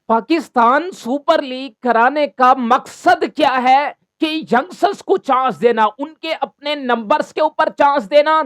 Pakistan super league कराने का मकसद क्या है कि यंगस्टर्स को चांस देना, उनके अपने नंबर्स के ऊपर चांस देना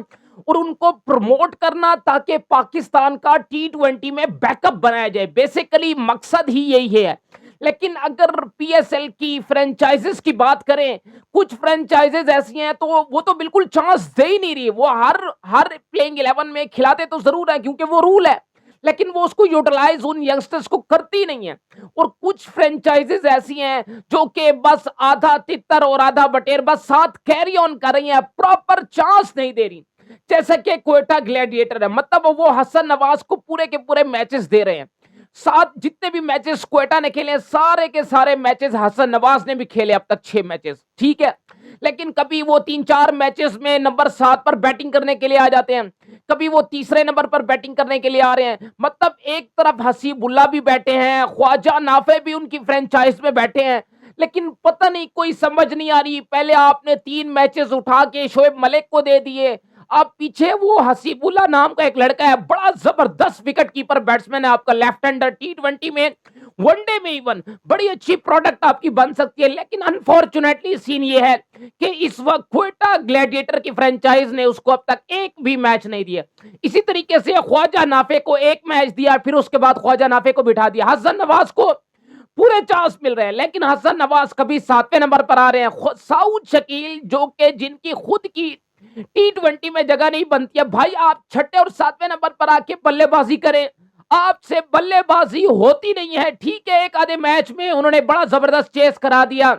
और उनको प्रमोट करना ताकि पाकिस्तान का टी20 में बैकअप बनाया जाए। बेसिकली मकसद ही यही है। लेकिन अगर पीएसएल की फ्रेंचाइजेस की बात करें, कुछ फ्रेंचाइजेस ऐसी हैं तो वो तो बिल्कुल चांस दे ही नहीं रही। वो हर हर प्लेइंग 11 में खिलाते तो जरूर है क्योंकि वो रूल है, लेकिन वो उसको यूटिलाइज उन यंगस्टर्स को करती नहीं है। और कुछ फ्रेंचाइजीज ऐसी हैं जो कि बस आधा तितर और आधा बटेर बस साथ कैरी ऑन कर रही हैं, प्रॉपर चांस नहीं दे रही। जैसे कि क्वेटा ग्लैडिएटर है, मतलब वो हसन नवाज को पूरे के पूरे मैचेस दे रहे हैं। सात जितने भी मैचेस क्वेटा ने खेले सारे के सारे मैचेस हसन नवाज ने भी खेले अब तक 6 मैचेस, ठीक है। लेकिन कभी वो 3-4 मैचेस में नंबर 7 पर बैटिंग करने के लिए आ जाते हैं, कभी वो तीसरे नंबर पर बैटिंग करने के लिए आ रहे हैं। मतलब एक तरफ हसीबुल्ला भी बैठे हैं, ख्वाजा नाफे भी उनकी फ्रेंचाइज में बैठे हैं, लेकिन पता नहीं कोई समझ नहीं आ रही। पहले आपने 3 मैचेस उठा के शोएब मलिक को दे दिए, अब पीछे वो हसीबुल्ला नाम का एक लड़का है, बड़ा जबरदस्त विकेट कीपर बैट्समैन है आपका, लेफ्ट हैंडर, टी20 में, वनडे में इवन बड़ी अच्छी प्रोडक्ट आपकी बन सकती है। लेकिन अनफॉर्चुनेटली सीन ये है कि इस वक्त क्वेटा ग्लैडिएटर की फ्रेंचाइज ने उसको अब तक एक भी मैच नहीं दिया। इसी तरीके से ख्वाजा नाफे को एक मैच दिया, फिर उसके बाद ख्वाजा नाफे को बिठा दिया। हसन नवाज को पूरे चांस मिल रहे हैं, लेकिन हसन नवाज कभी 7वें नंबर पर आ रहे हैं। साउद शकील जो कि जिनकी खुद की टी20 में जगह नहीं बनती है, भाई आप 6ठे और 7वें नंबर पर आके बल्लेबाजी करें, आपसे बल्लेबाजी होती नहीं है। ठीक है, एक आधे मैच में उन्होंने बड़ा जबरदस्त चेस करा दिया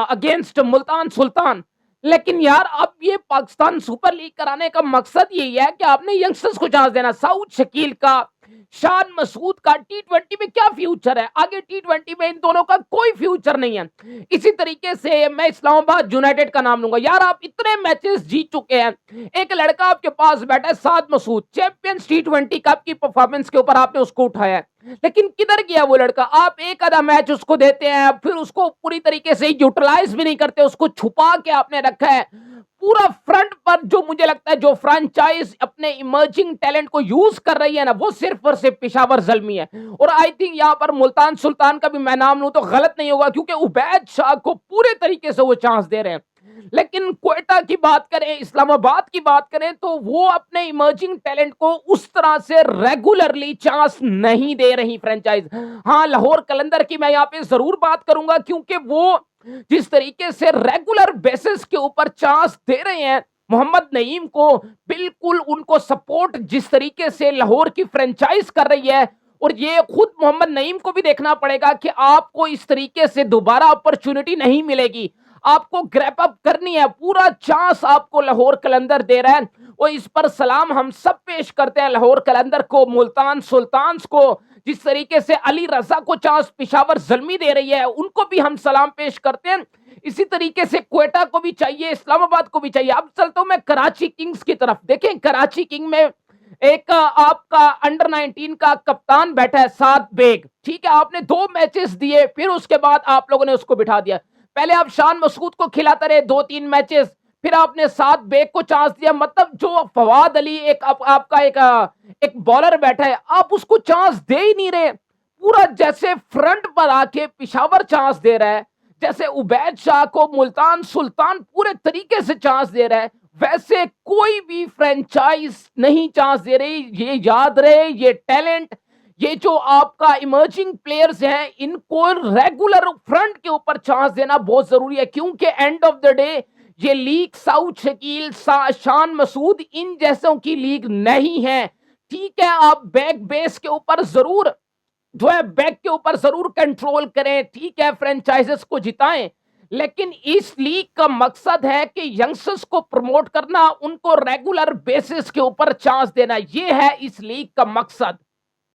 अगेंस्ट मुल्तान सुल्तान, लेकिन यार अब ये पाकिस्तान सुपर लीग कराने का मकसद यही है कि आपने यंगस्टर्स को चांस देना। साउद शकील का, शान मसूद का टी20 में क्या फ्यूचर है? आगे टी20 में इन दोनों का कोई फ्यूचर नहीं है। इसी तरीके से मैं इस्लामाबाद यूनाइटेड का नाम लूंगा। यार आप इतने मैचेस जीत चुके हैं, एक लड़का आपके पास बैठा है साद मसूद, चैंपियंस टी20 कप की परफॉर्मेंस के ऊपर आपने उसको उठाया है, लेकिन किधर गया वो लड़का? आप एक आधा मैच उसको देते हैं, फिर उसको पूरी तरीके से यूटिलाइज भी नहीं करते, उसको छुपा के आपने रखा है। पूरा फ्रंट पर जो मुझे लगता है जो फ्रेंचाइज अपने इमर्जिंग टैलेंट को यूज कर रही है ना, वो सिर्फ और सिर्फ पेशावर जल्मी है। और आई थिंक यहाँ पर मुल्तान सुल्तान का भी मैं नाम लूं तो गलत नहीं होगा, क्योंकि उबैद शाह को पूरे तरीके से वो चांस दे रहे हैं। लेकिन क्वेटा की बात करें, इस्लामाबाद की बात करें, तो वो अपने इमर्जिंग टैलेंट को उस तरह से रेगुलरली चांस नहीं दे रही फ्रेंचाइज। हाँ, लाहौर कलंदर की मैं यहाँ पे जरूर बात करूंगा, क्योंकि वो जिस तरीके से रेगुलर बेसिस के ऊपर चांस दे रहे हैं मोहम्मद नईम को, बिल्कुल उनको सपोर्ट जिस तरीके से लाहौर की फ्रेंचाइज कर रही है, और ये खुद मोहम्मद नईम को भी देखना पड़ेगा कि आपको इस तरीके से दोबारा अपॉर्चुनिटी नहीं मिलेगी, आपको ग्रैप अप करनी है। पूरा चांस आपको लाहौर कलंदर दे रहा है, और इस पर सलाम हम सब पेश करते हैं लाहौर कलंदर को, मुल्तान सुल्तान्स को। जिस तरीके से अली रजा को चांस पिशावर जल्मी दे रही है, उनको भी हम सलाम पेश करते हैं। इसी तरीके से क्वेटा को भी चाहिए, इस्लामाबाद को भी चाहिए। अब चलता हूं मैं कराची किंग्स की तरफ। देखें, कराची किंग में एक आपका अंडर 19 का कप्तान बैठा है साद बेग, ठीक है। आपने 2 मैचेस दिए, फिर उसके बाद आप लोगों ने उसको बिठा दिया। पहले आप शान मसूद को खिलाते रहे 2-3 मैचेस, फिर आपने साद बेग को चांस दिया। मतलब जो फवाद अली एक आपका एक बॉलर बैठा है, आप उसको चांस दे ही नहीं रहे। पूरा जैसे फ्रंट पर आके पिशावर चांस दे रहा है, जैसे उबैद शाह को मुल्तान सुल्तान पूरे तरीके से चांस दे रहा है, वैसे कोई भी फ्रेंचाइज नहीं चांस दे रही। ये याद रहे, ये टैलेंट, ये जो आपका इमर्जिंग प्लेयर्स हैं, इनको रेगुलर फ्रंट के ऊपर चांस देना बहुत जरूरी है, क्योंकि एंड ऑफ द डे ये लीग साउथ शकील, शान मसूद इन जैसों की लीग नहीं है। ठीक है, आप बैक बेस के ऊपर जरूर जो है बैक के ऊपर जरूर कंट्रोल करें, ठीक है, फ्रेंचाइजेस को जिताएं, लेकिन इस लीग का मकसद है कि यंगस्टर्स को प्रमोट करना, उनको रेगुलर बेसिस के ऊपर चांस देना, यह है इस लीग का मकसद।